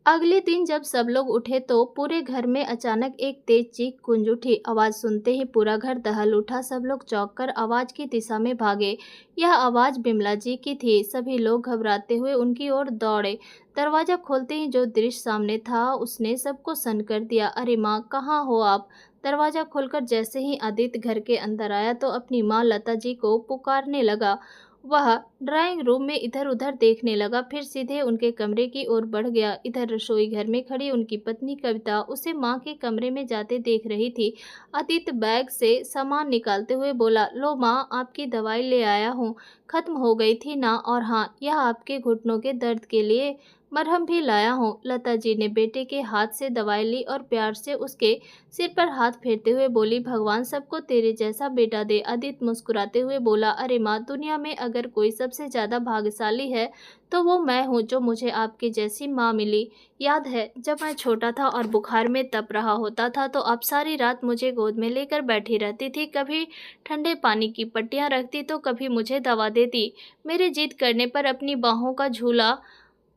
अगले दिन जब सब लोग उठे तो पूरे घर में अचानक एक तेज चीख गूंज उठी। आवाज सुनते ही पूरा घर दहल उठा। सब लोग चौंक कर आवाज की दिशा में भागे। यह आवाज बिमला जी की थी। सभी लोग घबराते हुए उनकी ओर दौड़े। दरवाजा खोलते ही जो दृश्य सामने था उसने सबको सन्न कर दिया। अरे माँ, कहाँ हो आप? दरवाजा खोलकर जैसे ही आदित्य घर के अंदर आया तो अपनी माँ लता जी को पुकारने लगा। वह ड्राइंग रूम में इधर उधर देखने लगा, फिर सीधे उनके कमरे की ओर बढ़ गया। इधर रसोई घर में खड़ी उनकी पत्नी कविता उसे माँ के कमरे में जाते देख रही थी। आदित्य बैग से सामान निकालते हुए बोला, लो माँ, आपकी दवाई ले आया हूँ। खत्म हो गई थी ना? और हाँ, यह आपके घुटनों के दर्द के लिए मरहम भी लाया हूँ। लता जी ने बेटे के हाथ से दवाई ली और प्यार से उसके सिर पर हाथ फेरते हुए बोली, भगवान सबको तेरे जैसा बेटा दे। आदित्य मुस्कुराते हुए बोला, अरे माँ, दुनिया में अगर कोई सबसे ज़्यादा भाग्यशाली है तो वो मैं हूँ जो मुझे आपके जैसी माँ मिली। याद है जब मैं छोटा था और बुखार में तप रहा होता था तो आप सारी रात मुझे गोद में लेकर बैठी रहती थी। कभी ठंडे पानी की पट्टियाँ रखती तो कभी मुझे दवा देती। मेरे जिद करने पर अपनी बाहों का झूला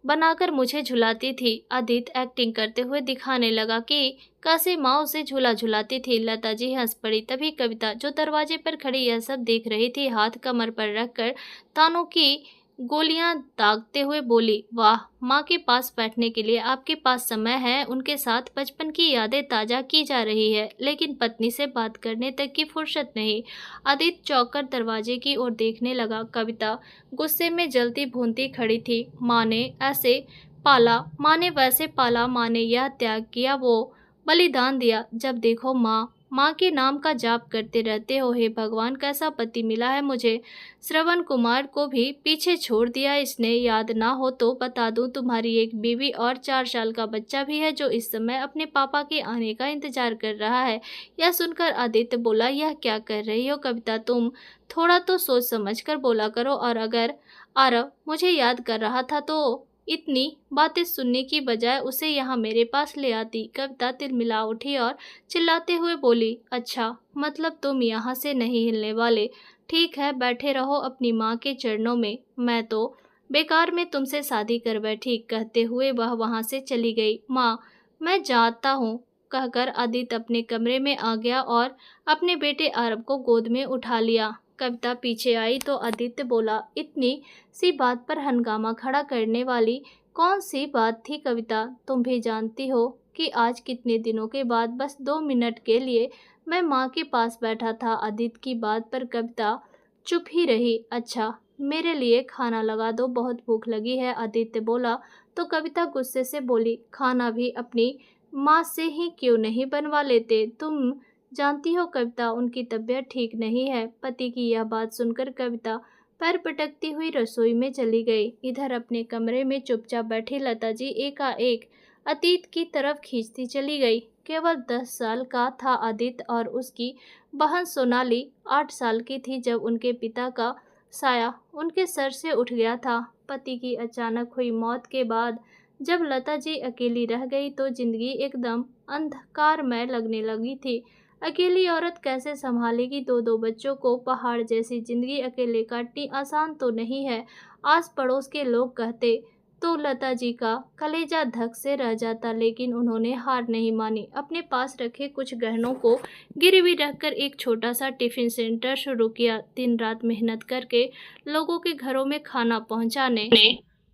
बनाकर मुझे झुलाती थी। आदित्य एक्टिंग करते हुए दिखाने लगा कि कैसे माँ उसे झूला झुलाती थी। लता जी हंस पड़ी। तभी कविता, जो दरवाजे पर खड़ी यह सब देख रही थी, हाथ कमर पर रखकर तानों की गोलियां दागते हुए बोली, वाह, माँ के पास बैठने के लिए आपके पास समय है। उनके साथ बचपन की यादें ताजा की जा रही है, लेकिन पत्नी से बात करने तक की फुर्सत नहीं। आदित्य चौंक कर दरवाजे की ओर देखने लगा। कविता गुस्से में जलती भूनती खड़ी थी। माँ ने ऐसे पाला, माँ ने वैसे पाला, माँ ने यह त्याग किया, वो बलिदान दिया। जब देखो माँ, माँ के नाम का जाप करते रहते हो। हे भगवान, कैसा पति मिला है मुझे। श्रवण कुमार को भी पीछे छोड़ दिया इसने। याद ना हो तो बता दूं, तुम्हारी एक बीवी और 4 साल का बच्चा भी है जो इस समय अपने पापा के आने का इंतजार कर रहा है। यह सुनकर आदित्य बोला, यह क्या कर रही हो कविता? तुम थोड़ा तो सोच समझ कर बोला करो। और अगर आरव मुझे याद कर रहा था तो इतनी बातें सुनने की बजाय उसे यहाँ मेरे पास ले आती। कविता तिलमिला उठी और चिल्लाते हुए बोली, अच्छा, मतलब तुम यहाँ से नहीं हिलने वाले? ठीक है, बैठे रहो अपनी माँ के चरणों में। मैं तो बेकार में तुमसे शादी कर बैठी। कहते हुए वह वहाँ से चली गई। माँ, मैं जाता हूँ, कहकर आदित्य अपने कमरे में आ गया और अपने बेटे आरव को गोद में उठा लिया। कविता पीछे आई तो आदित्य बोला, इतनी सी बात पर हंगामा खड़ा करने वाली कौन सी बात थी कविता? तुम भी जानती हो कि आज कितने दिनों के बाद बस 2 मिनट के लिए मैं माँ के पास बैठा था। आदित्य की बात पर कविता चुप ही रही। अच्छा, मेरे लिए खाना लगा दो, बहुत भूख लगी है, आदित्य बोला तो कविता गुस्से से बोली, खाना भी अपनी माँ से ही क्यों नहीं बनवा लेते? तुम जानती हो कविता, उनकी तबीयत ठीक नहीं है। पति की यह बात सुनकर कविता पैर पटकती हुई रसोई में चली गई। इधर अपने कमरे में चुपचाप बैठी लता जी एकाएक अतीत की तरफ खींचती चली गई। केवल 10 साल का था आदित्य और उसकी बहन सोनाली 8 साल की थी जब उनके पिता का साया उनके सर से उठ गया था। पति की अचानक हुई मौत के बाद जब लता जी अकेली रह गई तो जिंदगी एकदम अंधकारमय लगने लगी थी। अकेली औरत कैसे संभालेगी 2-2 बच्चों को? पहाड़ जैसी जिंदगी अकेले काटनी आसान तो नहीं है। आस पड़ोस के लोग कहते तो लता जी का कलेजा धक से रह जाता, लेकिन उन्होंने हार नहीं मानी। अपने पास रखे कुछ गहनों को गिरवी रखकर एक छोटा सा टिफिन सेंटर शुरू किया। दिन रात मेहनत करके लोगों के घरों में खाना पहुंचाने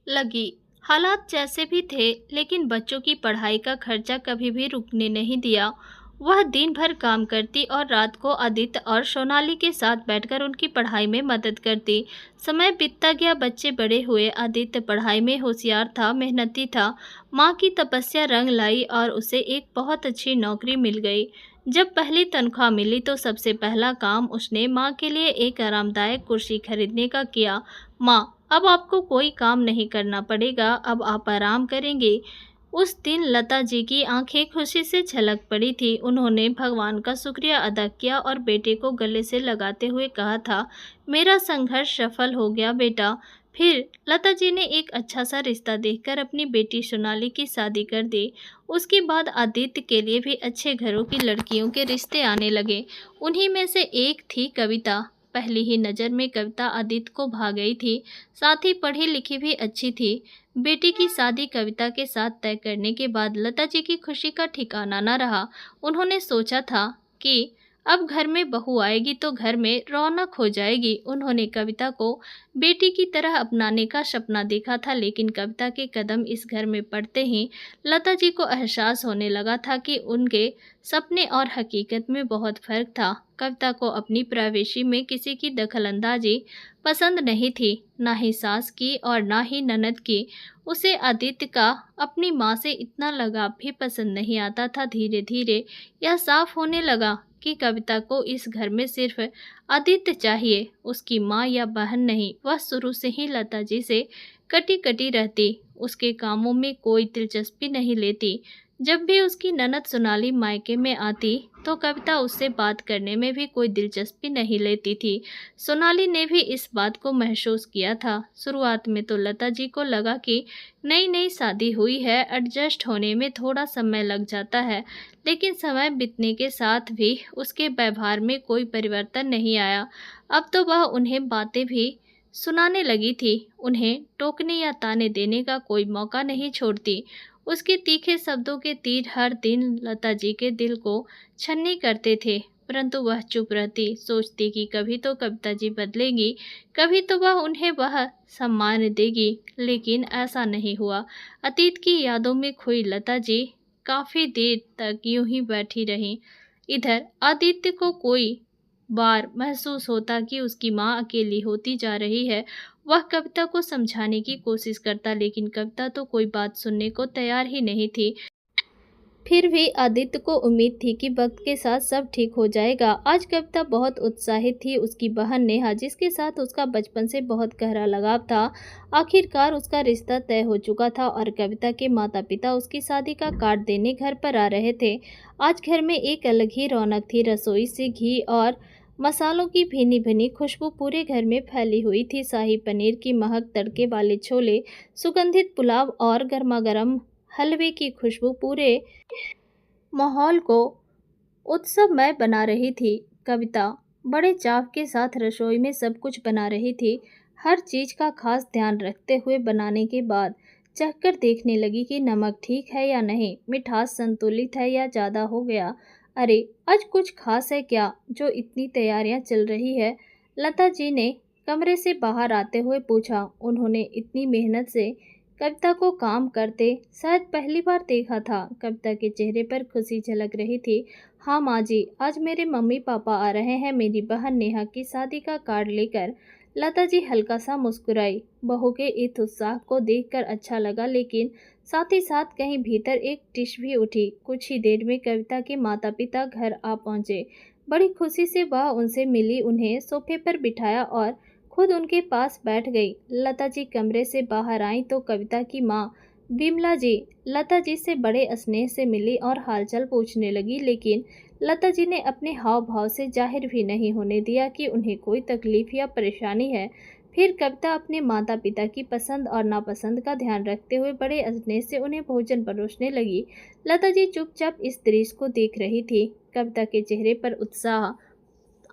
लगी। हालात जैसे भी थे, लेकिन बच्चों की पढ़ाई का खर्चा कभी भी रुकने नहीं दिया। वह दिन भर काम करती और रात को आदित्य और सोनाली के साथ बैठकर उनकी पढ़ाई में मदद करती। समय बीतता गया, बच्चे बड़े हुए। आदित्य पढ़ाई में होशियार था, मेहनती था। माँ की तपस्या रंग लाई और उसे एक बहुत अच्छी नौकरी मिल गई। जब पहली तनख्वाह मिली तो सबसे पहला काम उसने माँ के लिए एक आरामदायक कुर्सी खरीदने का किया। माँ, अब आपको कोई काम नहीं करना पड़ेगा, अब आप आराम करेंगे। उस दिन लता जी की आंखें खुशी से छलक पड़ी थी। उन्होंने भगवान का शुक्रिया अदा किया और बेटे को गले से लगाते हुए कहा था, मेरा संघर्ष सफल हो गया बेटा। फिर लता जी ने एक अच्छा सा रिश्ता देखकर अपनी बेटी सोनाली की शादी कर दी। उसके बाद आदित्य के लिए भी अच्छे घरों की लड़कियों के रिश्ते आने लगे। उन्हीं में से एक थी कविता। पहली ही नज़र में कविता आदित्य को भा गई थी। साथ ही पढ़ी लिखी भी अच्छी थी। बेटी की शादी कविता के साथ तय करने के बाद लता जी की खुशी का ठिकाना न रहा। उन्होंने सोचा था कि अब घर में बहू आएगी तो घर में रौनक हो जाएगी। उन्होंने कविता को बेटी की तरह अपनाने का सपना देखा था, लेकिन कविता के कदम इस घर में पड़ते ही लता जी को एहसास होने लगा था कि उनके सपने और हकीकत में बहुत फर्क था। कविता को अपनी प्राइवेसी में किसी की दखलंदाजी पसंद नहीं थी, ना ही सास की और ना ही ननद की। उसे आदित्य का अपनी माँ से इतना लगाव भी पसंद नहीं आता था। धीरे धीरे यह साफ होने लगा कि कविता को इस घर में सिर्फ आदित्य चाहिए, उसकी माँ या बहन नहीं। वह शुरू से ही लता जी से कटी कटी रहती, उसके कामों में कोई दिलचस्पी नहीं लेती। जब भी उसकी ननद सोनाली मायके में आती तो कविता उससे बात करने में भी कोई दिलचस्पी नहीं लेती थी। सोनाली ने भी इस बात को महसूस किया था। शुरुआत में तो लता जी को लगा कि नई नई शादी हुई है, एडजस्ट होने में थोड़ा समय लग जाता है, लेकिन समय बीतने के साथ भी उसके व्यवहार में कोई परिवर्तन नहीं आया। अब तो वह उन्हें बातें भी सुनाने लगी थी, उन्हें टोकने या ताने देने का कोई मौका नहीं छोड़ती। उसके तीखे शब्दों के तीर हर दिन लता जी के दिल को छन्नी करते थे, परंतु वह चुप रहती, सोचती कि कभी तो कविता जी बदलेगी, कभी तो वह उन्हें वह सम्मान देगी। लेकिन ऐसा नहीं हुआ। अतीत की यादों में खोई लता जी काफ़ी देर तक यूं ही बैठी रहीं। इधर आदित्य को कोई बार महसूस होता कि उसकी माँ अकेली होती जा रही है। वह कविता को समझाने की कोशिश करता, लेकिन कविता तो कोई बात सुनने को तैयार ही नहीं थी। फिर भी आदित्य को उम्मीद थी कि वक्त के साथ सब ठीक हो जाएगा। आज कविता बहुत उत्साहित थी। उसकी बहन नेहा, जिसके साथ उसका बचपन से बहुत गहरा लगाव था, आखिरकार उसका रिश्ता तय हो चुका था और कविता के माता पिता उसकी शादी का कार्ड देने घर पर आ रहे थे। आज घर में एक अलग ही रौनक थी। रसोई से घी और मसालों की भीनी भीनी खुशबू पूरे घर में फैली हुई थी। शाही पनीर की महक, तड़के वाले छोले, सुगंधित पुलाव और गर्मा गर्म हलवे की खुशबू पूरे माहौल को उत्सवमय बना रही थी। कविता बड़े चाव के साथ रसोई में सब कुछ बना रही थी, हर चीज़ का खास ध्यान रखते हुए। बनाने के बाद चखकर देखने लगी कि नमक ठीक है या नहीं, मिठास संतुलित है या ज़्यादा हो गया। अरे, आज कुछ खास है क्या जो इतनी तैयारियां चल रही है? लता जी ने कमरे से बाहर आते हुए पूछा। उन्होंने इतनी मेहनत से कविता को काम करते शायद पहली बार देखा था। कविता के चेहरे पर खुशी झलक रही थी। हाँ माँ जी, आज मेरे मम्मी पापा आ रहे हैं, मेरी बहन नेहा की शादी का कार्ड लेकर। लता जी हल्का सा मुस्कुराई। बहू के इस उत्साह को देखकर अच्छा लगा, लेकिन साथ ही साथ कहीं भीतर एक टिश भी उठी। कुछ ही देर में कविता के माता पिता घर आ पहुँचे। बड़ी खुशी से वह उनसे मिली, उन्हें सोफे पर बिठाया और खुद उनके पास बैठ गई। लता जी कमरे से बाहर आईं तो कविता की माँ विमला जी लता जी से बड़े स्नेह से मिली और हालचाल पूछने लगी, लेकिन लता जी ने अपने हाव भाव से जाहिर भी नहीं होने दिया कि उन्हें कोई तकलीफ या परेशानी है। फिर कविता अपने माता पिता की पसंद और नापसंद का ध्यान रखते हुए बड़े स्नेह से उन्हें भोजन परोसने लगी। लता जी चुपचाप इस दृश्य को देख रही थी। कविता के चेहरे पर उत्साह,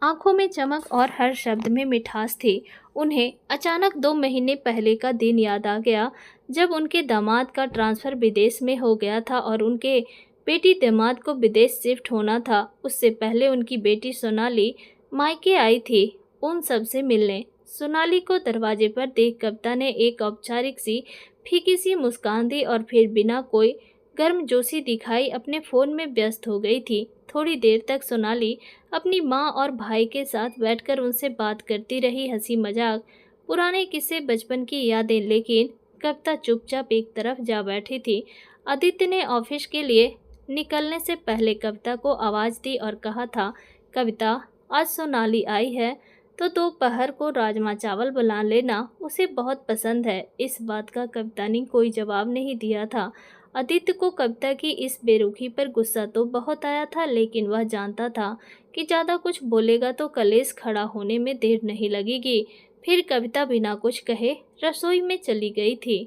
आंखों में चमक और हर शब्द में मिठास थी। उन्हें अचानक 2 महीने पहले का दिन याद आ गया, जब उनके दामाद का ट्रांसफ़र विदेश में हो गया था और उनके बेटी दामाद को विदेश शिफ्ट होना था। उससे पहले उनकी बेटी सोनाली मायके आई थी उन सब से मिलने। सोनाली को दरवाजे पर देख कविता ने एक औपचारिक सी फीकी सी मुस्कान दी और फिर बिना कोई गर्मजोशी दिखाई अपने फ़ोन में व्यस्त हो गई थी। थोड़ी देर तक सोनाली अपनी माँ और भाई के साथ बैठकर उनसे बात करती रही, हंसी मजाक, पुराने किस्से, बचपन की यादें। लेकिन कविता चुपचाप एक तरफ जा बैठी थी। आदित्य ने ऑफिस के लिए निकलने से पहले कविता को आवाज़ दी और कहा था, कविता, आज सोनाली आई है तो दोपहर को राजमा चावल बना लेना, उसे बहुत पसंद है। इस बात का कविता ने कोई जवाब नहीं दिया था। आदित्य को कविता की इस बेरुखी पर गुस्सा तो बहुत आया था, लेकिन वह जानता था कि ज़्यादा कुछ बोलेगा तो कलेश खड़ा होने में देर नहीं लगेगी। फिर कविता बिना कुछ कहे रसोई में चली गई थी।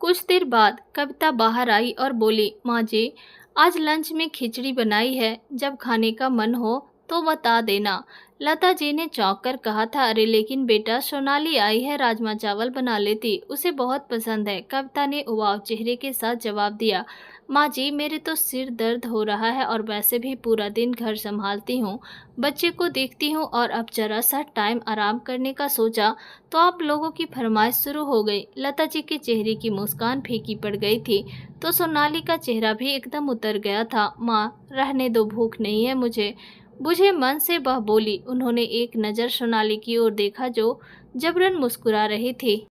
कुछ देर बाद कविता बाहर आई और बोली, माँ जी, आज लंच में खिचड़ी बनाई है, जब खाने का मन हो तो बता देना। लता जी ने चौंक कर कहा था, अरे लेकिन बेटा, सोनाली आई है, राजमा चावल बना लेती, उसे बहुत पसंद है। कविता ने उबाऊ चेहरे के साथ जवाब दिया, माँ जी मेरे तो सिर दर्द हो रहा है और वैसे भी पूरा दिन घर संभालती हूँ, बच्चे को देखती हूँ और अब जरा सा टाइम आराम करने का सोचा तो आप लोगों की फरमाइश शुरू हो गई। लता जी के चेहरे की मुस्कान फीकी पड़ गई थी तो सोनाली का चेहरा भी एकदम उतर गया था। माँ रहने दो, भूख नहीं है मुझे, बुझे मन से वह बोली। उन्होंने एक नज़र सोनाली की ओर देखा जो जबरन मुस्कुरा रही थी,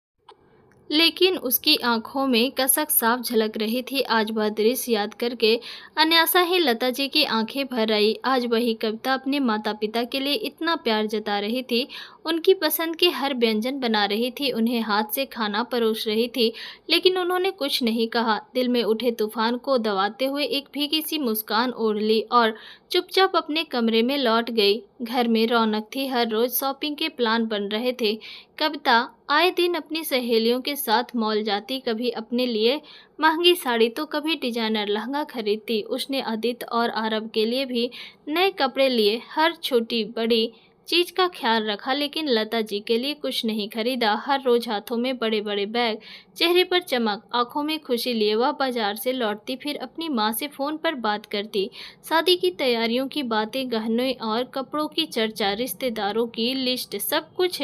लेकिन उसकी आंखों में कसक साफ झलक रही थी। आज वह दृश्य याद करके अन्यासा ही लता जी की आंखें भर आई। आज वही कविता अपने माता पिता के लिए इतना प्यार जता रही थी, उनकी पसंद के हर व्यंजन बना रही थी, उन्हें हाथ से खाना परोस रही थी, लेकिन उन्होंने कुछ नहीं कहा। दिल में उठे तूफान को दबाते हुए एक भीगी सी मुस्कान ओढ़ ली और चुपचाप अपने कमरे में लौट गई। घर में रौनक थी, हर रोज शॉपिंग के प्लान बन रहे थे। कविता आए दिन अपनी सहेलियों के साथ मॉल जाती, कभी अपने लिए महंगी साड़ी तो कभी डिजाइनर लहंगा खरीदती। उसने आदित्य और आरव के लिए भी नए कपड़े लिए, हर छोटी बड़ी चीज का ख्याल रखा, लेकिन लता जी के लिए कुछ नहीं खरीदा। हर रोज हाथों में बड़े बड़े बैग, चेहरे पर चमक, आंखों में खुशी लिए वह बाजार से लौटती, फिर अपनी माँ से फोन पर बात करती, शादी की तैयारियों की बातें, गहनों और कपड़ों की चर्चा, रिश्तेदारों की लिस्ट, सब कुछ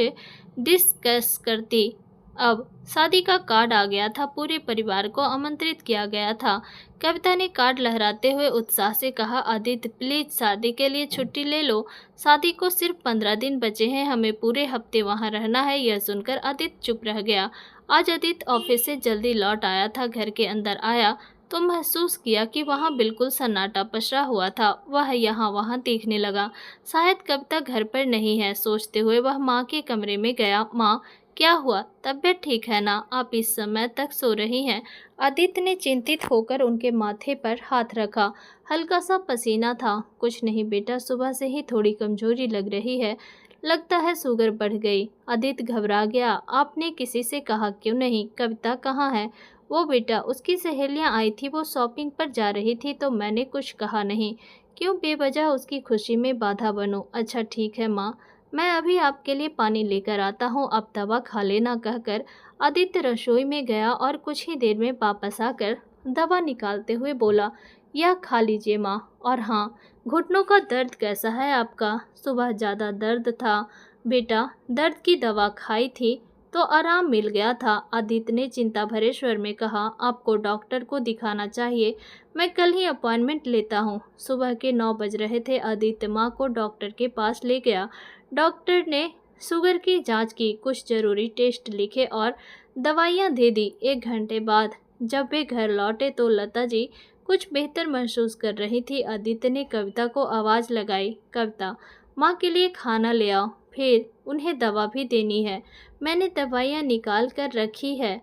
डिस्कस करती। अब शादी का कार्ड आ गया था, पूरे परिवार को आमंत्रित किया गया था। कविता ने कार्ड लहराते हुए उत्साह से कहा, आदित्य प्लीज शादी के लिए छुट्टी ले लो, शादी को सिर्फ 15 दिन बचे हैं, हमें पूरे हफ्ते वहां रहना है। यह सुनकर आदित्य चुप रह गया। आज आदित्य ऑफिस से जल्दी लौट आया था। घर के अंदर आया तो महसूस किया कि वहां बिल्कुल सन्नाटा पसरा हुआ था। वह यहाँ वहां देखने लगा, शायद कविता घर पर नहीं है। सोचते हुए वह माँ के कमरे में गया। माँ क्या हुआ, तबीयत ठीक है ना, आप इस समय तक सो रही हैं? आदित्य ने चिंतित होकर उनके माथे पर हाथ रखा, हल्का सा पसीना था। कुछ नहीं बेटा, सुबह से ही थोड़ी कमजोरी लग रही है, लगता है शुगर बढ़ गई। आदित्य घबरा गया, आपने किसी से कहा क्यों नहीं? कविता कहाँ है? वो बेटा, उसकी सहेलियां आई थी, वो शॉपिंग पर जा रही थी तो मैंने कुछ कहा नहीं, क्यों बेवजह उसकी खुशी में बाधा बनूं। अच्छा ठीक है माँ, मैं अभी आपके लिए पानी लेकर आता हूँ, आप दवा खा लेना, कहकर आदित्य रसोई में गया और कुछ ही देर में वापस आकर दवा निकालते हुए बोला, यह खा लीजिए माँ। और हाँ, घुटनों का दर्द कैसा है आपका? सुबह ज़्यादा दर्द था बेटा, दर्द की दवा खाई थी तो आराम मिल गया था। आदित्य ने चिंता भरे स्वर में कहा, आपको डॉक्टर को दिखाना चाहिए, मैं कल ही अपॉइंटमेंट लेता हूँ। सुबह के 9 बज रहे थे। आदित्य माँ को डॉक्टर के पास ले गया। डॉक्टर ने शुगर की जांच की, कुछ जरूरी टेस्ट लिखे और दवाइयाँ दे दी। 1 घंटे बाद जब वे घर लौटे तो लता जी कुछ बेहतर महसूस कर रही थी। आदित्य ने कविता को आवाज़ लगाई, कविता माँ के लिए खाना ले आओ, फिर उन्हें दवा भी देनी है, मैंने दवाइयाँ निकाल कर रखी है।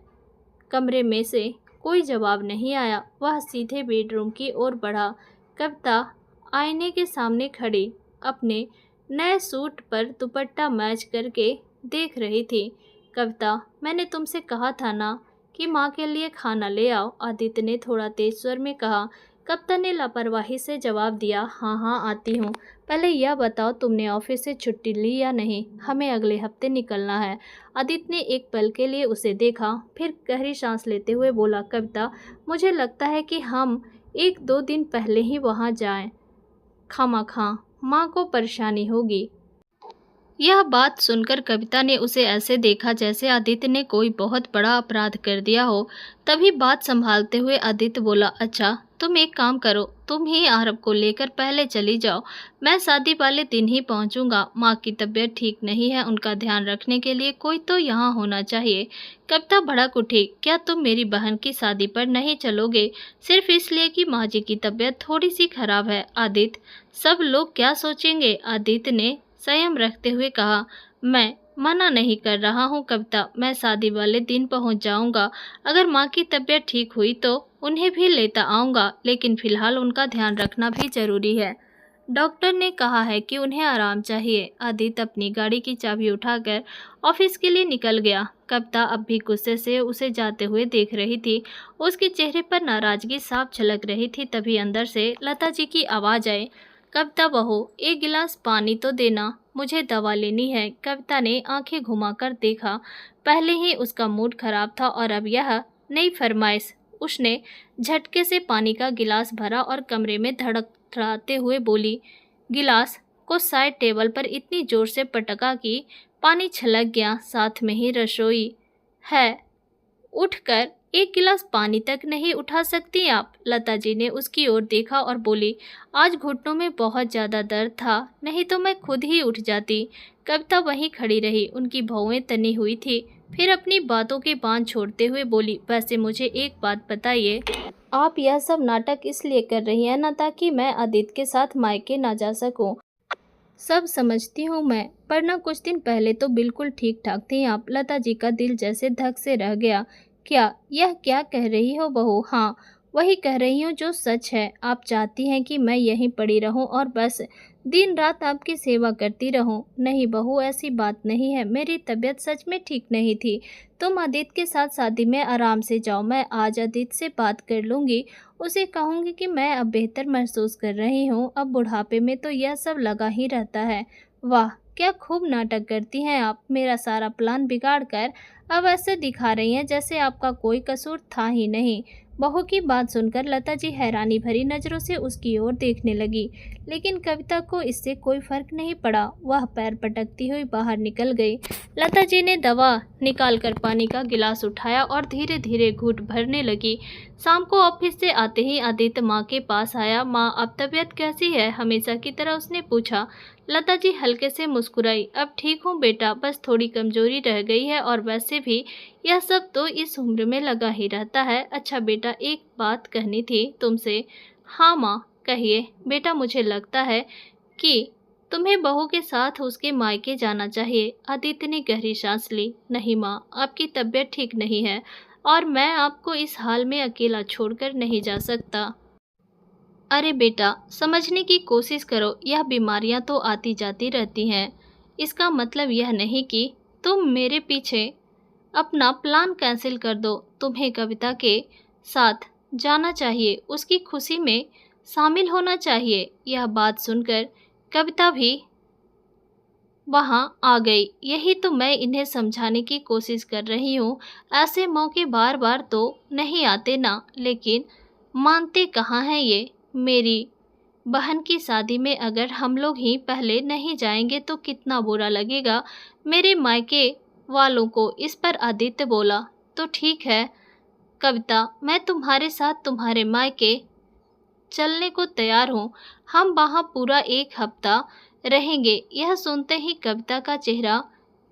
कमरे में से कोई जवाब नहीं आया। वह सीधे बेडरूम की ओर बढ़ा। कविता आईने के सामने खड़ी अपने नए सूट पर दुपट्टा मैच करके देख रही थी। कविता, मैंने तुमसे कहा था ना कि माँ के लिए खाना ले आओ, आदित्य ने थोड़ा तेज स्वर में कहा। कविता ने लापरवाही से जवाब दिया, हाँ हाँ आती हूँ, पहले यह बताओ तुमने ऑफिस से छुट्टी ली या नहीं, हमें अगले हफ्ते निकलना है। आदित्य ने एक पल के लिए उसे देखा, फिर गहरी सांस लेते हुए बोला, कविता मुझे लगता है कि हम 1-2 दिन पहले ही वहाँ जाएं, खामखा माँ को परेशानी होगी। यह बात सुनकर कविता ने उसे ऐसे देखा जैसे आदित्य ने कोई बहुत बड़ा अपराध कर दिया हो। तभी बात संभालते हुए आदित्य बोला, अच्छा तुम एक काम करो, तुम ही आरव को लेकर पहले चली जाओ, मैं शादी वाले दिन ही पहुंचूंगा। माँ की तबीयत ठीक नहीं है, उनका ध्यान रखने के लिए कोई तो यहाँ होना चाहिए। कविता भड़क उठी, क्या तुम मेरी बहन की शादी पर नहीं चलोगे सिर्फ इसलिए कि माँ जी की तबीयत थोड़ी सी खराब है? आदित्य, सब लोग क्या सोचेंगे? आदित्य ने संयम रखते हुए कहा, मैं मना नहीं कर रहा हूँ कविता, मैं शादी वाले दिन पहुँच जाऊँगा। अगर माँ की तबीयत ठीक हुई तो उन्हें भी लेता आऊँगा, लेकिन फिलहाल उनका ध्यान रखना भी जरूरी है। डॉक्टर ने कहा है कि उन्हें आराम चाहिए। आदित्य अपनी गाड़ी की चाबी उठाकर ऑफिस के लिए निकल गया। कविता अब भी गुस्से से उसे जाते हुए देख रही थी। उसके चेहरे पर नाराजगी साफ झलक रही थी। तभी अंदर से लता जी की आवाज़ आई, कविता बहू, एक गिलास पानी तो देना, मुझे दवा लेनी है। कविता ने आंखें घुमाकर देखा। पहले ही उसका मूड खराब था और अब यह नई फरमाइश। उसने झटके से पानी का गिलास भरा और कमरे में धड़कते हुए बोली। गिलास को साइड टेबल पर इतनी जोर से पटका कि पानी छलक गया। साथ में ही रसोई है। उठकर एक गिलास पानी तक नहीं उठा सकती आप? लता जी ने उसकी ओर देखा और बोली, आज घुटनों में बहुत ज़्यादा दर्द था, नहीं तो मैं खुद ही उठ जाती। कविता वहीं खड़ी रही, उनकी भौहें तनी हुई थी। फिर अपनी बातों के बांध छोड़ते हुए बोली, वैसे मुझे एक बात बताइए, आप यह सब नाटक इसलिए कर रही हैं ना ताकि मैं आदित्य के साथ मायके ना जा सकूं? सब समझती हूँ मैं, पर न कुछ दिन पहले तो बिल्कुल ठीक ठाक थी आप। लता जी का दिल जैसे धक से रह गया। यह क्या कह रही हो बहू? हाँ, वही कह रही हूँ जो सच है। आप चाहती हैं कि मैं यहीं पड़ी रहूं और बस दिन रात आपकी सेवा करती रहूं? नहीं बहू, ऐसी बात नहीं है। मेरी तबीयत सच में ठीक नहीं थी। तुम आदित्य के साथ शादी में आराम से जाओ। मैं आज आदित्य से बात कर लूँगी। उसे कहूँगी कि मैं अब बेहतर महसूस कर रही हूँ। अब बुढ़ापे में तो यह सब लगा ही रहता है। वाह, क्या खूब नाटक करती हैं आप। मेरा सारा प्लान बिगाड़ कर अब ऐसे दिखा रही हैं जैसे आपका कोई कसूर था ही नहीं। बहू की बात सुनकर लता जी हैरानी भरी नज़रों से उसकी ओर देखने लगी, लेकिन कविता को इससे कोई फर्क नहीं पड़ा। वह पैर पटकती हुई बाहर निकल गई। लता जी ने दवा निकालकर पानी का गिलास उठाया और धीरे धीरे घूंट भरने लगी। शाम को ऑफिस से आते ही आदित्य माँ के पास आया। माँ, अब तबीयत कैसी है? हमेशा की तरह उसने पूछा। लता जी हल्के से मुस्कुराई। अब ठीक हूँ बेटा, बस थोड़ी कमजोरी रह गई है और वैसे भी यह सब तो इस उम्र में लगा ही रहता है। अच्छा बेटा, एक बात कहनी थी तुमसे। हाँ माँ, कहिए। बेटा, मुझे लगता है कि तुम्हें बहू के साथ उसके मायके जाना चाहिए। आदित्य ने गहरी सांस ली। नहीं माँ, आपकी तबीयत ठीक नहीं है और मैं आपको इस हाल में अकेला छोड़कर नहीं जा सकता। अरे बेटा, समझने की कोशिश करो। यह बीमारियां तो आती जाती रहती हैं। इसका मतलब यह नहीं कि तुम मेरे पीछे अपना प्लान कैंसिल कर दो। तुम्हें कविता के साथ जाना चाहिए, उसकी खुशी में शामिल होना चाहिए। यह बात सुनकर कविता भी वहाँ आ गई। यही तो मैं इन्हें समझाने की कोशिश कर रही हूँ। ऐसे मौके बार बार तो नहीं आते ना, लेकिन मानते कहाँ हैं ये। मेरी बहन की शादी में अगर हम लोग ही पहले नहीं जाएंगे तो कितना बुरा लगेगा मेरे मायके वालों को। इस पर आदित्य बोला, तो ठीक है कविता, मैं तुम्हारे साथ तुम्हारे मायके चलने को तैयार हूँ। हम वहाँ पूरा एक हफ्ता रहेंगे। यह सुनते ही कविता का चेहरा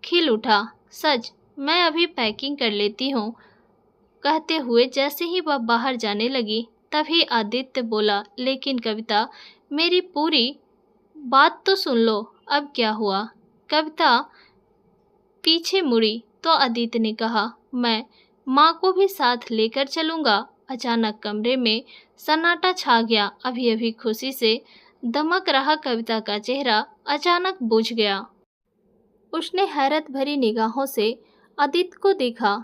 खिल उठा। सच, मैं अभी पैकिंग कर लेती हूँ। कहते हुए जैसे ही वह बाहर जाने लगी, तभी आदित्य बोला, लेकिन कविता, मेरी पूरी बात तो सुन लो। अब क्या हुआ? कविता पीछे मुड़ी तो आदित्य ने कहा, मैं माँ को भी साथ लेकर चलूँगा। अचानक कमरे में सन्नाटा छा गया। अभी अभी खुशी से दमक रहा कविता का चेहरा अचानक बुझ गया। उसने हैरत भरी निगाहों से आदित्य को देखा।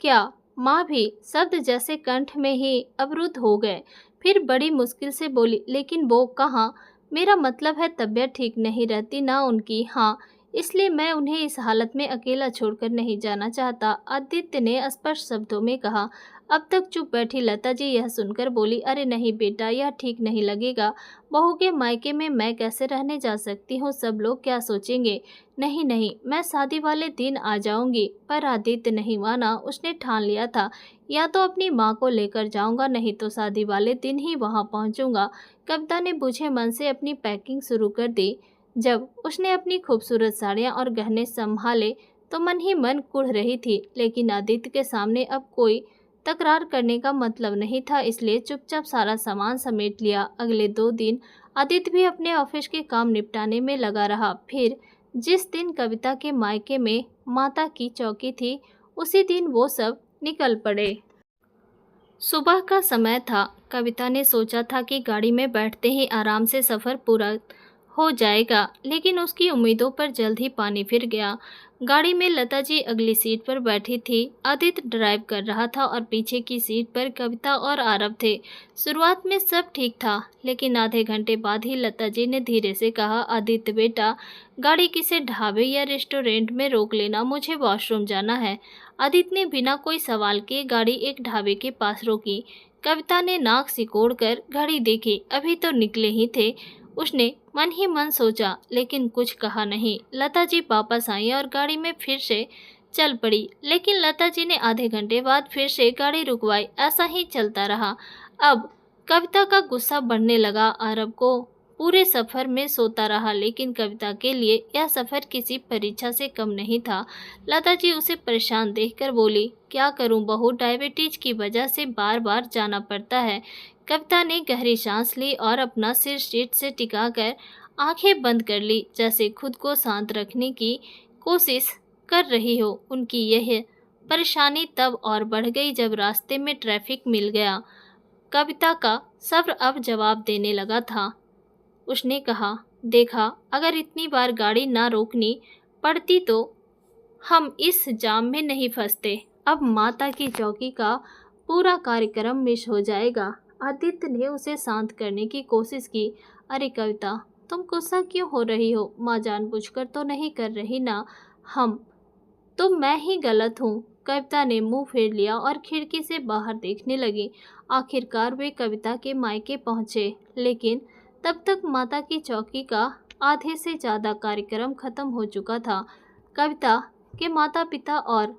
क्या माँ भी? शब्द जैसे कंठ में ही अवरुद्ध हो गए। फिर बड़ी मुश्किल से बोली, लेकिन वो कहाँ? मेरा मतलब है तबीयत ठीक नहीं रहती ना उनकी। हाँ, इसलिए मैं उन्हें इस हालत में अकेला छोड़कर नहीं जाना चाहता, आदित्य ने स्पष्ट शब्दों में कहा। अब तक चुप बैठी लता जी यह सुनकर बोली, अरे नहीं बेटा, यह ठीक नहीं लगेगा। बहू के मायके में मैं कैसे रहने जा सकती हूँ? सब लोग क्या सोचेंगे? नहीं नहीं, मैं शादी वाले दिन आ जाऊंगी। पर आदित्य नहीं माना। उसने ठान लिया था, या तो अपनी माँ को लेकर जाऊंगा, नहीं तो शादी वाले दिन ही वहाँ पहुँचूंगा। कविता ने बुझे मन से अपनी पैकिंग शुरू कर दी। जब उसने अपनी खूबसूरत साड़ियाँ और गहने संभाले तो मन ही मन कुढ़ रही थी, लेकिन आदित्य के सामने अब कोई तकरार करने का मतलब नहीं था, इसलिए चुपचाप सारा सामान समेट लिया। अगले 2 दिन आदित्य भी अपने ऑफिस के काम निपटाने में लगा रहा। फिर जिस दिन कविता के मायके में माता की चौकी थी, उसी दिन वो सब निकल पड़े। सुबह का समय था। कविता ने सोचा था कि गाड़ी में बैठते ही आराम से सफ़र पूरा हो जाएगा, लेकिन उसकी उम्मीदों पर जल्द ही पानी फिर गया। गाड़ी में लता जी अगली सीट पर बैठी थी। आदित्य ड्राइव कर रहा था और पीछे की सीट पर कविता और आरव थे। शुरुआत में सब ठीक था, लेकिन आधे घंटे बाद ही लता जी ने धीरे से कहा, आदित्य बेटा, गाड़ी किसी ढाबे या रेस्टोरेंट में रोक लेना, मुझे वॉशरूम जाना है। आदित्य ने बिना कोई सवाल किए गाड़ी एक ढाबे के पास रोकी। कविता ने नाक सिकोड़कर घड़ी देखी, अभी तो निकले ही थे। उसने मन ही मन सोचा, लेकिन कुछ कहा नहीं। लता जी वापस आई और गाड़ी में फिर से चल पड़ी, लेकिन लता जी ने आधे घंटे बाद फिर से गाड़ी रुकवाई। ऐसा ही चलता रहा। अब कविता का गुस्सा बढ़ने लगा। आरव को पूरे सफर में सोता रहा, लेकिन कविता के लिए यह सफर किसी परीक्षा से कम नहीं था। लता जी उसे परेशान देखकर बोली, क्या करूं बहू, डायबिटीज की वजह से बार बार जाना पड़ता है। कविता ने गहरी सांस ली और अपना सिर सीट से टिकाकर आंखें बंद कर ली, जैसे खुद को शांत रखने की कोशिश कर रही हो। उनकी यह परेशानी तब और बढ़ गई जब रास्ते में ट्रैफिक मिल गया। कविता का सब्र अब जवाब देने लगा था। उसने कहा, देखा, अगर इतनी बार गाड़ी ना रोकनी पड़ती तो हम इस जाम में नहीं फंसते। अब माता की चौकी का पूरा कार्यक्रम मिस हो जाएगा। आदित्य ने उसे शांत करने की कोशिश की। अरे कविता, तुम गुस्सा क्यों हो रही हो? माँ जानबूझकर तो नहीं कर रही ना। हम तो मैं ही गलत हूँ। कविता ने मुंह फेर लिया और खिड़की से बाहर देखने लगी। आखिरकार वे कविता के मायके पहुँचे, लेकिन तब तक माता की चौकी का आधे से ज़्यादा कार्यक्रम खत्म हो चुका था। कविता के माता पिता और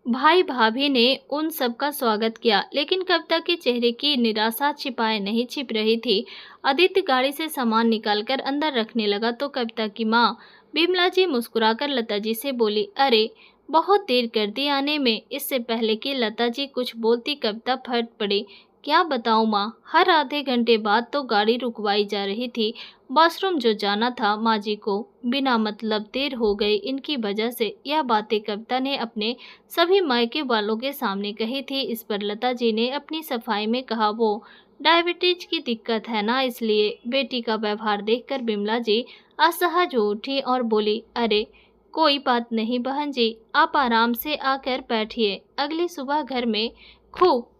भाई भाभी ने उन सबका स्वागत किया, लेकिन कविता के चेहरे की निराशा छिपाए नहीं छिप रही थी। आदित्य गाड़ी से सामान निकालकर अंदर रखने लगा तो कविता की माँ बिमला जी मुस्कुराकर लता जी से बोली, अरे बहुत देर कर दी आने में। इससे पहले कि लता जी कुछ बोलती कविता फट पड़ी, क्या बताऊं माँ, हर आधे घंटे बाद तो गाड़ी रुकवाई जा रही थी। वॉशरूम जो जाना था, माँ जी को बिना मतलब देर हो गई इनकी वजह से। यह बातें कविता ने अपने सभी मायके वालों के सामने कही थी। इस पर लता जी ने अपनी सफाई में कहा, वो डायबिटीज की दिक्कत है ना, इसलिए। बेटी का व्यवहार देखकर बिमला जी असहज हो उठी और बोली, अरे कोई बात नहीं बहन जी, आप आराम से आकर बैठिए। अगली सुबह घर में खूब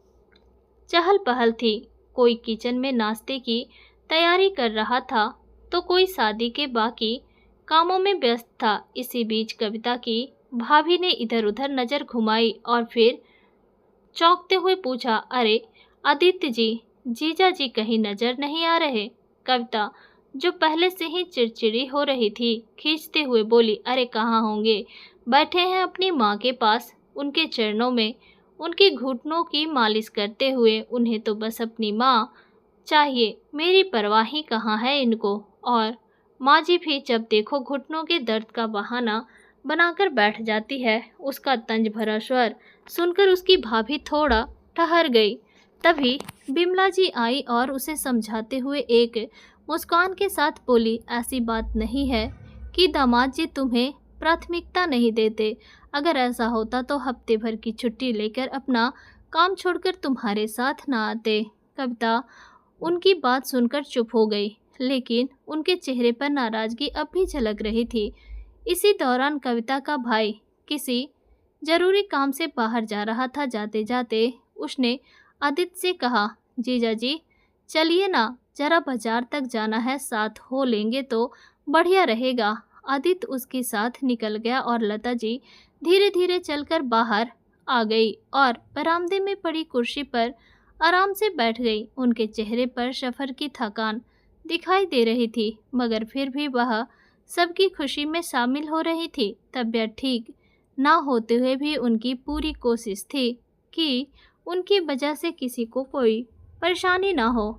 चहल पहल थी। कोई किचन में नाश्ते की तैयारी कर रहा था तो कोई शादी के बाकी कामों में व्यस्त था। इसी बीच कविता की भाभी ने इधर उधर नजर घुमाई और फिर चौंकते हुए पूछा, अरे आदित्य जी, जीजा जी कहीं नजर नहीं आ रहे? कविता, जो पहले से ही चिड़चिड़ी हो रही थी, खींचते हुए बोली, अरे कहाँ होंगे, बैठे हैं अपनी माँ के पास, उनके चरणों में, उनके घुटनों की मालिश करते हुए। उन्हें तो बस अपनी माँ चाहिए, मेरी परवाह ही कहाँ है इनको। और माँ जी भी जब देखो घुटनों के दर्द का बहाना बनाकर बैठ जाती है। उसका तंज भरा स्वर सुनकर उसकी भाभी थोड़ा ठहर गई। तभी बिमला जी आई और उसे समझाते हुए एक मुस्कान के साथ बोली, ऐसी बात नहीं है कि दामाद जी तुम्हें प्राथमिकता नहीं देते। अगर ऐसा होता तो हफ्ते भर की छुट्टी लेकर अपना काम छोड़कर तुम्हारे साथ ना आते। कविता उनकी बात सुनकर चुप हो गई, लेकिन उनके चेहरे पर नाराजगी अब भी झलक रही थी। इसी दौरान कविता का भाई किसी जरूरी काम से बाहर जा रहा था। जाते जाते उसने आदित्य से कहा, जीजा जी चलिए ना, जरा बाजार तक जाना है, साथ हो लेंगे तो बढ़िया रहेगा। आदित्य उसके साथ निकल गया और लता जी धीरे धीरे चलकर बाहर आ गई और बरामदे में पड़ी कुर्सी पर आराम से बैठ गई। उनके चेहरे पर सफर की थकान दिखाई दे रही थी, मगर फिर भी वह सबकी खुशी में शामिल हो रही थी। तबीयत ठीक ना होते हुए भी उनकी पूरी कोशिश थी कि उनकी वजह से किसी को कोई परेशानी ना हो।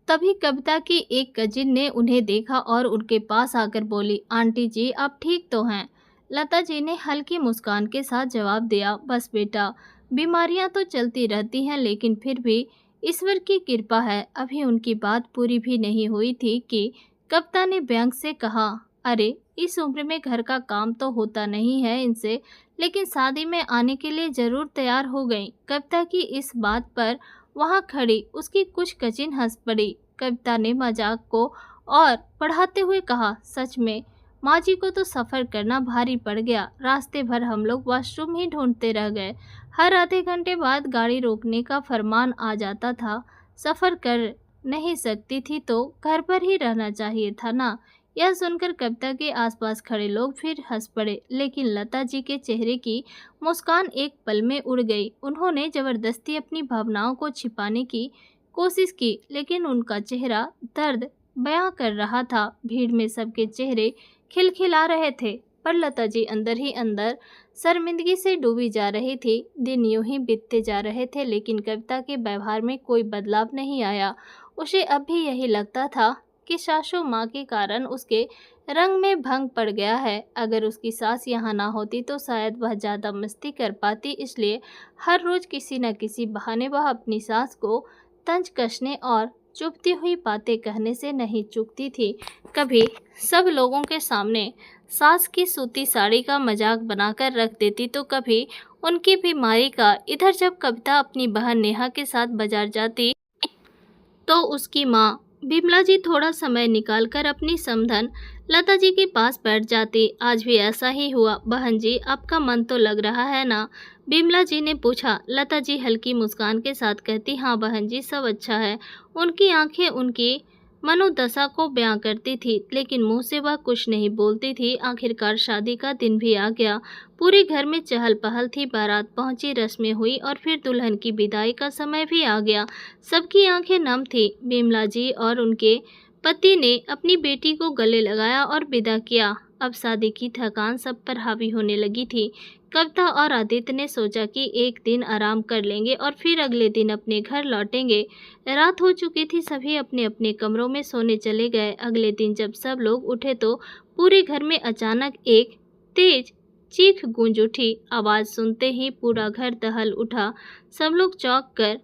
तभी कविता की एक कजिन ने उन्हें देखा और उनके पास आकर बोली, आंटी जी आप ठीक तो हैं? लता जी ने हल्की मुस्कान के साथ जवाब दिया, बस बेटा, बीमारियां तो चलती रहती हैं, लेकिन फिर भी ईश्वर की कृपा है। अभी उनकी बात पूरी भी नहीं हुई थी कि कविता ने व्यंग से कहा, अरे इस उम्र में घर का काम तो होता नहीं है इनसे, लेकिन शादी में आने के लिए ज़रूर तैयार हो गई। कविता की इस बात पर वहाँ खड़ी उसकी कुछ कजिन हंस पड़ी। कविता ने मजाक को और बढ़ाते हुए कहा, सच में माँ जी को तो सफ़र करना भारी पड़ गया। रास्ते भर हम लोग वॉशरूम ही ढूंढते रह गए। हर आधे घंटे बाद गाड़ी रोकने का फरमान आ जाता था। सफ़र कर नहीं सकती थी तो घर पर ही रहना चाहिए था ना। यह सुनकर कविता के आसपास खड़े लोग फिर हंस पड़े, लेकिन लता जी के चेहरे की मुस्कान एक पल में उड़ गई। उन्होंने जबरदस्ती अपनी भावनाओं को छिपाने की कोशिश की, लेकिन उनका चेहरा दर्द बयां कर रहा था। भीड़ में सबके चेहरे खिलखिला रहे थे, पर लता जी अंदर ही अंदर शर्मिंदगी से डूबी जा रही थी। दिन यूं ही बीतते जा रहे थे, लेकिन कविता के व्यवहार में कोई बदलाव नहीं आया। उसे अब भी यही लगता था कि सासू माँ के कारण उसके रंग में भंग पड़ गया है। अगर उसकी सास यहाँ ना होती तो शायद वह ज़्यादा मस्ती कर पाती, इसलिए हर रोज़ किसी न किसी बहाने वह अपनी सास को तंज कसने और चुभती हुई बातें कहने से नहीं चूकती थी। कभी सब लोगों के सामने सास की सूती साड़ी का मजाक बनाकर रख देती, तो कभी उनकी बीमारी का। इधर जब कविता अपनी बहन नेहा के साथ बाजार जाती तो उसकी माँ बिमला जी थोड़ा समय निकालकर अपनी समधन लता जी के पास बैठ जाती। आज भी ऐसा ही हुआ। बहन जी, आपका मन तो लग रहा है ना? बिमला जी ने पूछा। लता जी हल्की मुस्कान के साथ कहती, हाँ बहन जी, सब अच्छा है। उनकी आंखें उनकी मनोदशा को बयां करती थी, लेकिन मुंह से वह कुछ नहीं बोलती थी। आखिरकार शादी का दिन भी आ गया। पूरे घर में चहल पहल थी। बारात पहुंची, रस्में हुई और फिर दुल्हन की विदाई का समय भी आ गया। सबकी आंखें नम थी। बिमला जी और उनके पति ने अपनी बेटी को गले लगाया और विदा किया। अब शादी की थकान सब पर हावी होने लगी थी। कविता और आदित्य ने सोचा कि एक दिन आराम कर लेंगे और फिर अगले दिन अपने घर लौटेंगे। रात हो चुकी थी, सभी अपने अपने कमरों में सोने चले गए। अगले दिन जब सब लोग उठे तो पूरे घर में अचानक एक तेज चीख गूंज उठी। आवाज़ सुनते ही पूरा घर दहल उठा। सब लोग चौंक कर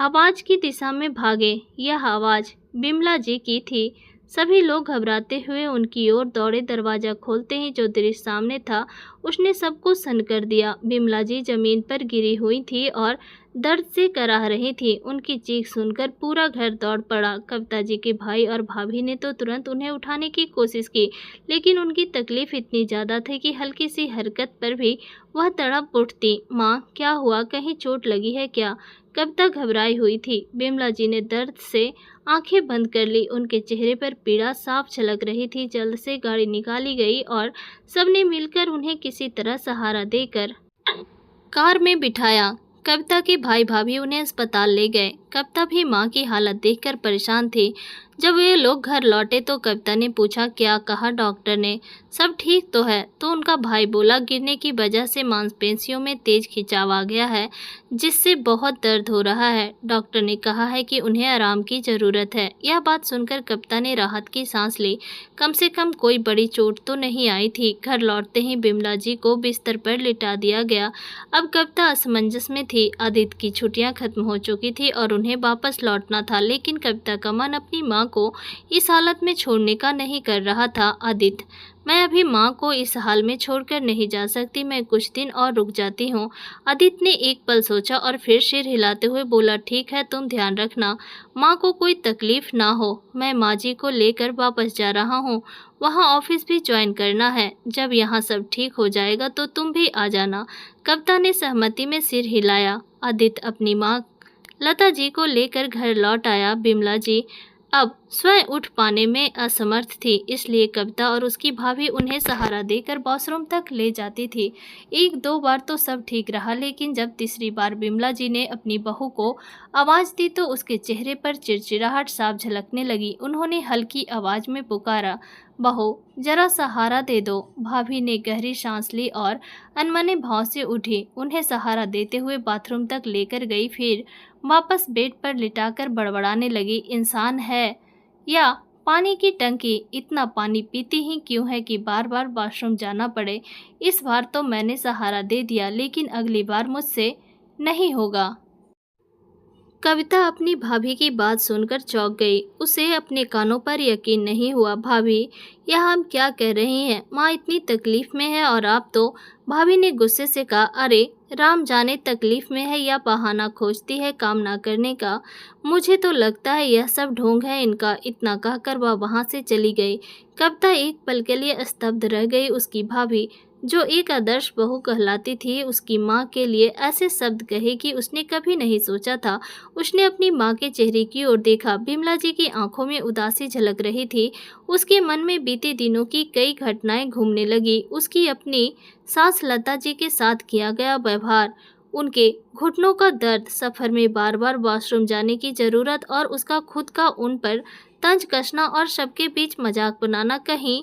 आवाज़ की दिशा में भागे। यह आवाज़ बिमला जी की थी। सभी लोग घबराते हुए उनकी ओर दौड़े। दरवाज़ा खोलते ही जो दृश्य सामने था उसने सबको सन्न कर दिया। बिमला जी ज़मीन पर गिरी हुई थी और दर्द से कराह रही थी। उनकी चीख सुनकर पूरा घर दौड़ पड़ा। कविता जी के भाई और भाभी ने तो तुरंत उन्हें उठाने की कोशिश की, लेकिन उनकी तकलीफ इतनी ज़्यादा थी कि हल्की सी हरकत पर भी वह तड़प उठती। माँ, क्या हुआ? कहीं चोट लगी है क्या? कविता घबराई हुई थी। बिमला जी ने दर्द से आंखें बंद कर ली। उनके चेहरे पर पीड़ा साफ झलक रही थी। जल्द से गाड़ी निकाली गई और सबने मिलकर उन्हें किसी तरह सहारा देकर कार में बिठाया। कविता के भाई भाभी उन्हें अस्पताल ले गए। कविता भी माँ की हालत देखकर परेशान थी। जब वे लोग घर लौटे तो कविता ने पूछा, क्या कहा डॉक्टर ने? सब ठीक तो है? तो उनका भाई बोला, गिरने की वजह से मांसपेशियों में तेज खिंचाव आ गया है, जिससे बहुत दर्द हो रहा है। डॉक्टर ने कहा है कि उन्हें आराम की ज़रूरत है। यह बात सुनकर कविता ने राहत की सांस ली। कम से कम कोई बड़ी चोट तो नहीं आई थी। घर लौटते ही बिमला जी को बिस्तर पर लिटा दिया गया। अब कविता असमंजस में थी। आदित्य की छुट्टियां खत्म हो चुकी थी और उन्हें वापस लौटना था, लेकिन कविता का मन अपनी माँ को इस हालत में छोड़ने का नहीं कर रहा था। आदित्य, मैं अभी माँ को इस हाल में छोड़कर नहीं जा सकती। मैं कुछ दिन और रुक जाती हूँ। आदित्य ने एक पल सोचा और फिर सिर हिलाते हुए बोला, ठीक है, तुम ध्यान रखना, माँ को कोई तकलीफ ना हो। मैं माँ जी को लेकर वापस जा रहा हूँ। वहाँ ऑफिस भी ज्वाइन करना है। जब यहाँ सब ठीक हो जाएगा तो तुम भी आ जाना। कविता ने सहमति में सिर हिलाया। आदित्य अपनी माँ लता जी को लेकर घर लौट आया। बिमला जी अब स्वयं उठ पाने में असमर्थ थी, इसलिए कविता और उसकी भाभी उन्हें सहारा देकर वॉशरूम तक ले जाती थी। एक दो बार तो सब ठीक रहा, लेकिन जब तीसरी बार बिमला जी ने अपनी बहू को आवाज़ दी तो उसके चेहरे पर चिड़चिड़ाहट साफ झलकने लगी। उन्होंने हल्की आवाज़ में पुकारा, बहू, जरा सहारा दे दो। भाभी ने गहरी सांस ली और अनमने भाव से उठी। उन्हें सहारा देते हुए बाथरूम तक लेकर गई, फिर वापस बेड पर लिटाकर बड़बड़ाने लगी, इंसान है या पानी की टंकी? इतना पानी पीती ही क्यों है कि बार बार वॉशरूम जाना पड़े? इस बार तो मैंने सहारा दे दिया, लेकिन अगली बार मुझसे नहीं होगा। कविता अपनी भाभी की बात सुनकर चौंक गई। उसे अपने कानों पर यकीन नहीं हुआ। भाभी, यह हम क्या कह रही हैं? माँ इतनी तकलीफ में है और आप तो। भाभी ने गुस्से से कहा, अरे राम जाने तकलीफ में है या बहाना खोजती है काम ना करने का। मुझे तो लगता है यह सब ढोंग है इनका। इतना कहकर वह वहाँ से चली गई। कविता एक पल के लिए स्तब्ध रह गई। उसकी भाभी, जो एक आदर्श बहू कहलाती थी, उसकी माँ के लिए ऐसे शब्द कहेगी उसने कभी नहीं सोचा था। उसने अपनी माँ के चेहरे की ओर देखा। बिमला जी की आंखों में उदासी झलक रही थी। उसके मन में बीते दिनों की कई घटनाएं घूमने लगी। उसकी अपनी सास लता जी के साथ किया गया व्यवहार, उनके घुटनों का दर्द, सफ़र में बार बार वॉशरूम जाने की ज़रूरत और उसका खुद का उन पर तंज कसना और सबके बीच मजाक बनाना। कहीं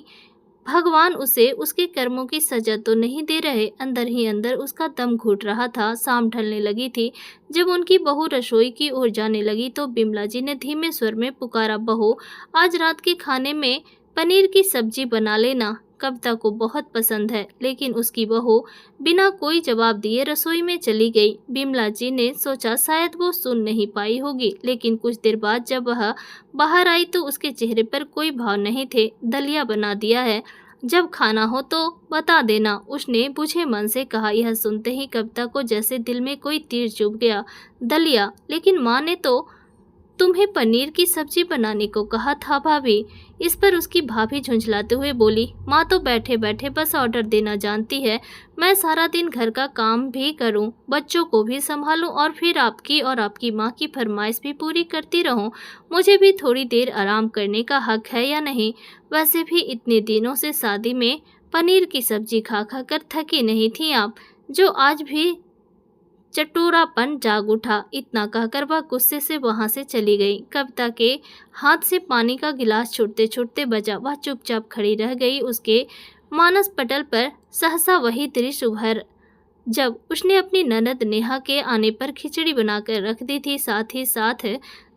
भगवान उसे उसके कर्मों की सजा तो नहीं दे रहे? अंदर ही अंदर उसका दम घुट रहा था। शाम ढलने लगी थी। जब उनकी बहू रसोई की ओर जाने लगी तो बिमला जी ने धीमे स्वर में पुकारा, बहू, आज रात के खाने में पनीर की सब्जी बना लेना। कविता को बहुत पसंद है। लेकिन उसकी बहू बिना कोई जवाब दिए रसोई में चली गई। बिमला जी ने सोचा शायद वो सुन नहीं पाई होगी, लेकिन कुछ देर बाद जब वह बाहर आई तो उसके चेहरे पर कोई भाव नहीं थे। दलिया बना दिया है, जब खाना हो तो बता देना, उसने बुझे मन से कहा। यह सुनते ही कविता को जैसे दिल में कोई तीर चुभ गया। दलिया? लेकिन माँ ने तो तुम्हें पनीर की सब्जी बनाने को कहा था भाभी। इस पर उसकी भाभी झुंझलाते हुए बोली, माँ तो बैठे बैठे बस ऑर्डर देना जानती है। मैं सारा दिन घर का काम भी करूं, बच्चों को भी संभालूं और फिर आपकी और आपकी माँ की फरमाइश भी पूरी करती रहूं। मुझे भी थोड़ी देर आराम करने का हक है या नहीं? वैसे भी इतने दिनों से शादी में पनीर की सब्जी खा खा कर थकी नहीं थी आप, जो आज भी चटोरापन जाग उठा। इतना कहकर वह गुस्से से वहां से चली गई। कविता के हाथ से पानी का गिलास छूटते छूटते बजा। वह चुपचाप खड़ी रह गई। उसके मानस पटल पर सहसा वही दृश्य उभर जब उसने अपनी ननद नेहा के आने पर खिचड़ी बनाकर रख दी थी, साथ ही साथ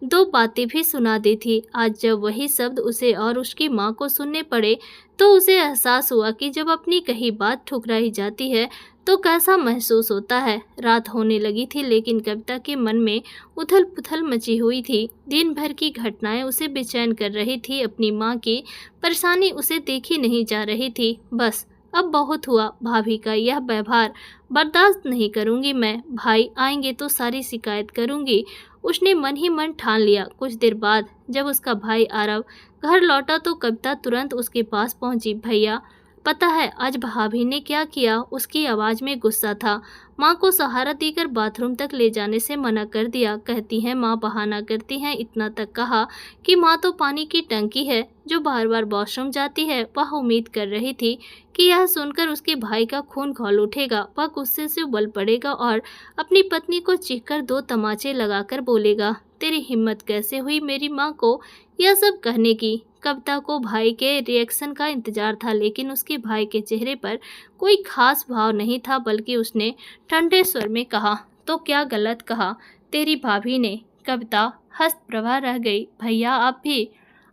दो बातें भी सुना दी थी। आज जब वही शब्द उसे और उसकी माँ को सुनने पड़े तो उसे एहसास हुआ कि जब अपनी कही बात ठुकराई जाती है तो कैसा महसूस होता है। रात होने लगी थी, लेकिन कविता के मन में उथल पुथल मची हुई थी। दिन भर की घटनाएं उसे बेचैन कर रही थी। अपनी माँ की परेशानी उसे देखी नहीं जा रही थी। बस अब बहुत हुआ। भाभी का यह व्यवहार बर्दाश्त नहीं करूंगी मैं। भाई आएंगे तो सारी शिकायत करूंगी, उसने मन ही मन ठान लिया। कुछ देर बाद जब उसका भाई आरव घर लौटा तो कविता तुरंत उसके पास पहुंची। भैया, पता है आज भाभी ने क्या किया? उसकी आवाज़ में गुस्सा था। माँ को सहारा देकर बाथरूम तक ले जाने से मना कर दिया। कहती हैं माँ बहाना करती हैं। इतना तक कहा कि माँ तो पानी की टंकी है जो बार बार वॉशरूम जाती है। वह उम्मीद कर रही थी कि यह सुनकर उसके भाई का खून खौल उठेगा। वह गुस्से से उबल पड़ेगा और अपनी पत्नी को चीखकर दो तमाचे लगाकर बोलेगा, तेरी हिम्मत कैसे हुई मेरी माँ को यह सब कहने की? कविता को भाई के रिएक्शन का इंतजार था, लेकिन उसके भाई के चेहरे पर कोई खास भाव नहीं था, बल्कि उसने ठंडे स्वर में कहा, तो क्या गलत कहा तेरी भाभी ने? कविता हस्तप्रभा रह गई। भैया आप भी?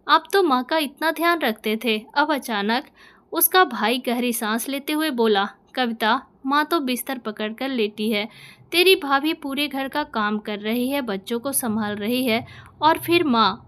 आप तो माँ का इतना ध्यान रखते थे। अब अचानक उसका भाई गहरी सांस लेते हुए बोला, कविता, माँ तो बिस्तर पकड़कर लेटी है। तेरी भाभी पूरे घर का काम कर रही है, बच्चों को संभाल रही है और फिर माँ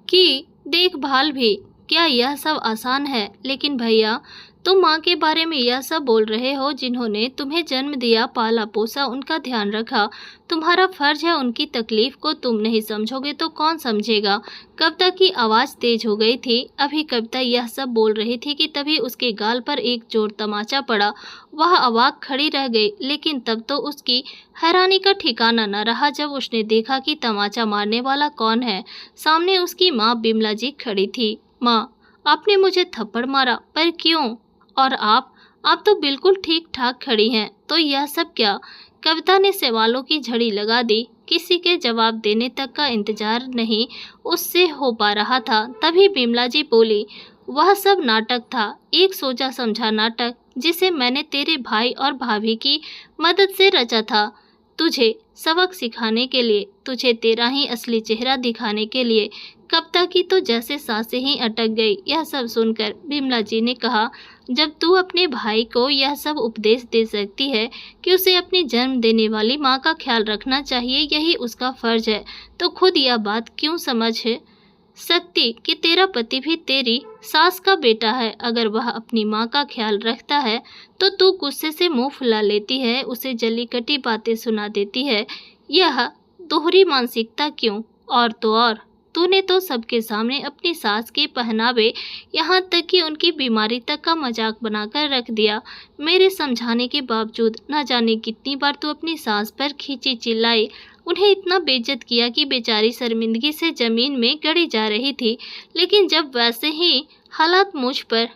की देखभाल भी। क्या यह सब आसान है? लेकिन भैया, तुम माँ के बारे में यह सब बोल रहे हो जिन्होंने तुम्हें जन्म दिया, पाला पोसा, उनका ध्यान रखा। तुम्हारा फर्ज है उनकी तकलीफ को। तुम नहीं समझोगे तो कौन समझेगा? कविता की आवाज़ तेज हो गई थी। अभी कविता यह सब बोल रही थी कि तभी उसके गाल पर एक जोर तमाचा पड़ा। वह अवाक खड़ी रह गई, लेकिन तब तो उसकी हैरानी का ठिकाना न रहा जब उसने देखा कि तमाचा मारने वाला कौन है। सामने उसकी माँ बिमला जी खड़ी थी। माँ, आपने मुझे थप्पड़ मारा, पर क्यों? और आप तो बिल्कुल ठीक ठाक खड़ी हैं, तो यह सब क्या? कविता ने सवालों की झड़ी लगा दी। किसी के जवाब देने तक का इंतजार नहीं उससे हो पा रहा था। तभी बिमला जी बोली, वह सब नाटक था, एक सोचा समझा नाटक जिसे मैंने तेरे भाई और भाभी की मदद से रचा था, तुझे सबक सिखाने के लिए, तुझे तेरा ही असली चेहरा दिखाने के लिए। कविता की तो जैसे सांसें ही अटक गई। यह सब सुनकर बिमला जी ने कहा, जब तू अपने भाई को यह सब उपदेश दे सकती है कि उसे अपनी जन्म देने वाली माँ का ख्याल रखना चाहिए, यही उसका फर्ज है, तो खुद यह बात क्यों समझ है सकती कि तेरा पति भी तेरी सास का बेटा है। अगर वह अपनी माँ का ख्याल रखता है तो तू गुस्से से मुंह फुला लेती है, उसे जली कटी बातें सुना देती है। यह दोहरी मानसिकता क्यों? और तो और तूने तो सबके सामने अपनी सास के पहनावे, यहाँ तक कि उनकी बीमारी तक का मजाक बनाकर रख दिया। मेरे समझाने के बावजूद न जाने कितनी बार तू अपनी सास पर खींची चिल्लाई, उन्हें इतना बेइज्जत किया कि बेचारी शर्मिंदगी से जमीन में गड़ी जा रही थी। लेकिन जब वैसे ही हालात मुझ पर,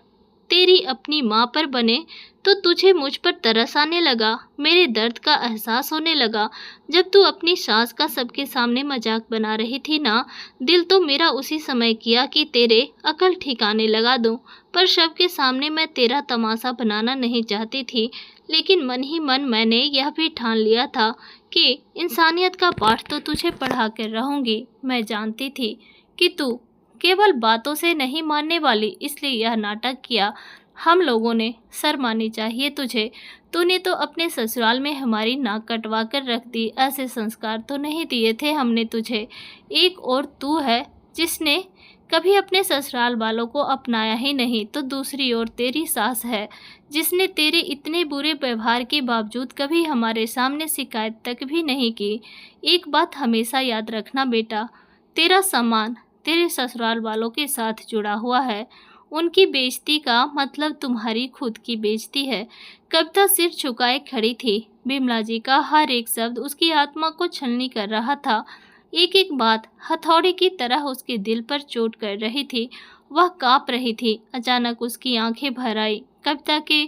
तेरी अपनी माँ पर बने तो तुझे मुझ पर तरस आने लगा, मेरे दर्द का एहसास होने लगा। जब तू अपनी सास का सबके सामने मजाक बना रही थी ना, दिल तो मेरा उसी समय किया कि तेरे अकल ठिकाने लगा दूं, पर सबके सामने मैं तेरा तमाशा बनाना नहीं चाहती थी। लेकिन मन ही मन मैंने यह भी ठान लिया था कि इंसानियत का पाठ तो तुझे पढ़ा कर रहूंगी। मैं जानती थी कि तू केवल बातों से नहीं मानने वाली, इसलिए यह नाटक किया। हम लोगों ने शर्म आनी चाहिए तुझे। तूने तो अपने ससुराल में हमारी नाक कटवा कर रख दी। ऐसे संस्कार तो नहीं दिए थे हमने तुझे। एक और तू है जिसने कभी अपने ससुराल वालों को अपनाया ही नहीं, तो दूसरी ओर तेरी सास है जिसने तेरे इतने बुरे व्यवहार के बावजूद कभी हमारे सामने शिकायत तक भी नहीं की। एक बात हमेशा याद रखना बेटा, तेरा सम्मान तेरे ससुराल वालों के साथ जुड़ा हुआ है। उनकी बेइज्जती का मतलब तुम्हारी खुद की बेइज्जती है। कविता सिर झुकाए खड़ी थी। बिमला जी का हर एक शब्द उसकी आत्मा को छलनी कर रहा था। एक एक बात हथौड़े की तरह उसके दिल पर चोट कर रही थी। वह कांप रही थी। अचानक उसकी आंखें भर आई। कविता के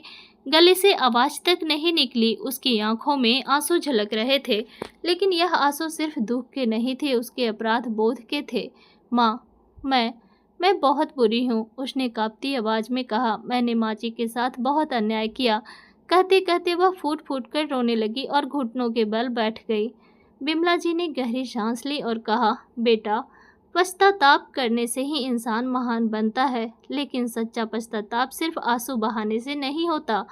गले से आवाज तक नहीं निकली। उसकी आंखों में आंसू झलक रहे थे, लेकिन यह आंसू सिर्फ दुख के नहीं थे, उसके अपराध बोध के थे। माँ, मैं बहुत बुरी हूँ, उसने कांपती आवाज़ में कहा। मैंने माँ जी के साथ बहुत अन्याय किया। कहते कहते वह फूट फूट कर रोने लगी और घुटनों के बल बैठ गई। बिमला जी ने गहरी सांस ली और कहा, बेटा, पश्चाताप करने से ही इंसान महान बनता है, लेकिन सच्चा पश्चाताप सिर्फ आंसू बहाने से नहीं होता,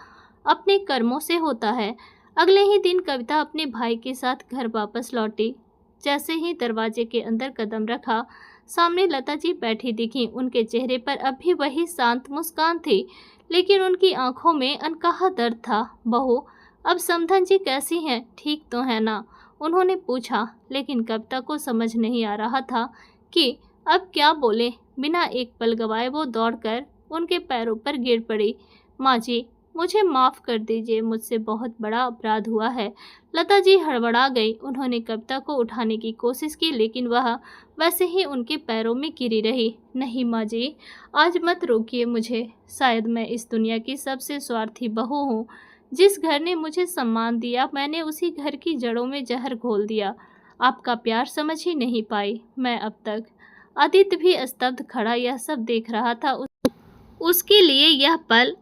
अपने कर्मों से होता है। अगले ही दिन कविता अपने भाई के साथ घर वापस लौटी। जैसे ही दरवाजे के अंदर कदम रखा, सामने लता जी बैठी दिखी। उनके चेहरे पर अब भी वही शांत मुस्कान थी, लेकिन उनकी आंखों में अनकहा दर्द था। बहू, अब समधन जी कैसी हैं? ठीक तो है ना? उन्होंने पूछा, लेकिन कविता को समझ नहीं आ रहा था कि अब क्या बोले। बिना एक पल गवाए वो दौड़कर उनके पैरों पर गिर पड़ी। माँ जी, मुझे माफ़ कर दीजिए, मुझसे बहुत बड़ा अपराध हुआ है। लता जी हड़बड़ा गई। उन्होंने कविता को उठाने की कोशिश की, लेकिन वह वैसे ही उनके पैरों में गिरी रही। नहीं माँ जी, आज मत रोकिए मुझे। शायद मैं इस दुनिया की सबसे स्वार्थी बहू हूँ। जिस घर ने मुझे सम्मान दिया, मैंने उसी घर की जड़ों में जहर घोल दिया। आपका प्यार समझ ही नहीं पाई मैं अब तक। आदित्य भी स्तब्ध खड़ा यह सब देख रहा था। उसके लिए यह पल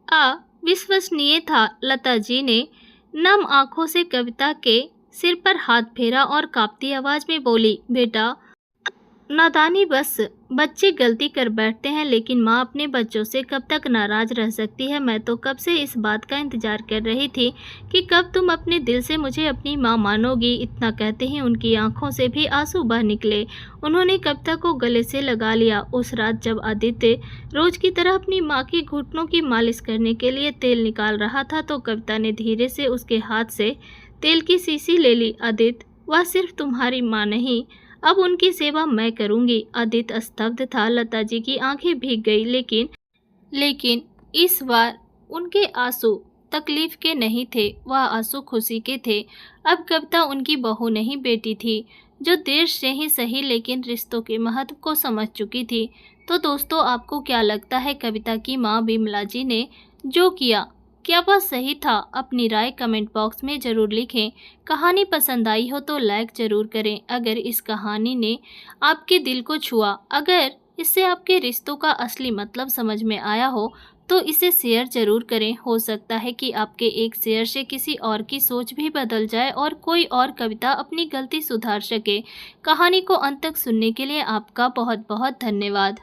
अविश्वसनीय था। लता जी ने नम आंखों से कविता के सिर पर हाथ फेरा और कांपती आवाज में बोली, बेटा, नादानी बस, बच्चे गलती कर बैठते हैं, लेकिन माँ अपने बच्चों से कब तक नाराज रह सकती है। मैं तो कब से इस बात का इंतजार कर रही थी कि कब तुम अपने दिल से मुझे अपनी माँ मानोगी। इतना कहते ही उनकी आंखों से भी आंसू बह निकले। उन्होंने कविता को गले से लगा लिया। उस रात जब आदित्य रोज की तरह अपनी माँ की घुटनों की मालिश करने के लिए तेल निकाल रहा था, तो कविता ने धीरे से उसके हाथ से तेल की शीशी ले ली। आदित्य, वह सिर्फ तुम्हारी माँ नहीं, अब उनकी सेवा मैं करूंगी। आदित्य स्तब्ध था। लता जी की आंखें भीग गई, लेकिन इस बार उनके आंसू तकलीफ के नहीं थे, वह आंसू खुशी के थे। अब कविता उनकी बहू नहीं, बेटी थी, जो देर से ही सही लेकिन रिश्तों के महत्व को समझ चुकी थी। तो दोस्तों, आपको क्या लगता है कविता की माँ बिमला जी ने जो किया, क्या वह सही था? अपनी राय कमेंट बॉक्स में ज़रूर लिखें। कहानी पसंद आई हो तो लाइक ज़रूर करें। अगर इस कहानी ने आपके दिल को छुआ, अगर इससे आपके रिश्तों का असली मतलब समझ में आया हो, तो इसे शेयर ज़रूर करें। हो सकता है कि आपके एक शेयर से किसी और की सोच भी बदल जाए और कोई और कविता अपनी गलती सुधार सके। कहानी को अंत तक सुनने के लिए आपका बहुत बहुत धन्यवाद।